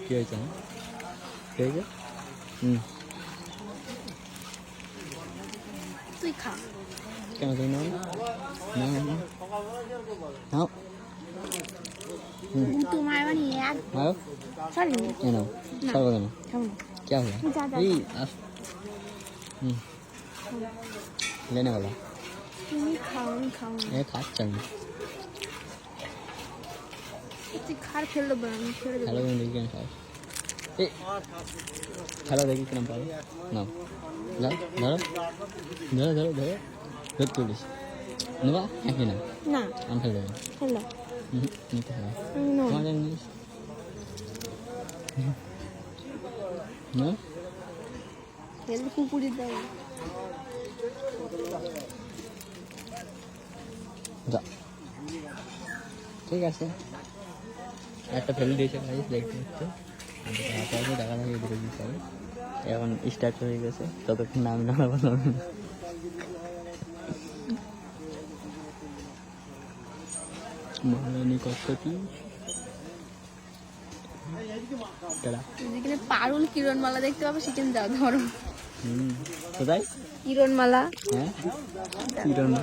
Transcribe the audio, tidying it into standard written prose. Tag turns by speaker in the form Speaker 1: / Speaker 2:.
Speaker 1: কি হয়েছে না ঠিক আছে হুম
Speaker 2: তুই খা
Speaker 1: কেন তুই নাও না নাও
Speaker 2: তোমার বানিয়ে এক
Speaker 1: आओ
Speaker 2: সরি
Speaker 1: ये लो सब बना
Speaker 2: খাবো
Speaker 1: क्या हुआ
Speaker 2: जा, जा,
Speaker 1: ये लेने वाला
Speaker 2: তুমি খাও আমি খাও
Speaker 1: ये खा चाहिए
Speaker 2: তুই খার ফেল দেবো আমি ছেড়ে দেবো
Speaker 1: हेलो देखिए ना खाओ ए हेलो देखिए कितना पाओ ना ला धरो धरो धरो धरो धरो पुलिस नुआ है कि ना
Speaker 2: না
Speaker 1: हम खेल रहे
Speaker 2: ফেল
Speaker 1: हैं नहीं तो है
Speaker 2: না
Speaker 1: कौन है ना
Speaker 2: ফেল কুকুরি দাও
Speaker 1: যা ঠিক আছে একটা ফেলে দিয়েছে গাইস দেখতে দেখতে আমাদের হাতে আছে দেখা থাকে এদিকে দিতে হবে এখন স্টার্ট হয়ে গেছে ততক্ষণ নাম না বললাম মহারানী কষ্টটি
Speaker 2: যেখানে পারুল কিরণমালা দেখতে পাবো সেখানে যাও ধরো
Speaker 1: কোথায়
Speaker 2: কিরণমালা
Speaker 1: হ্যাঁ কিরণ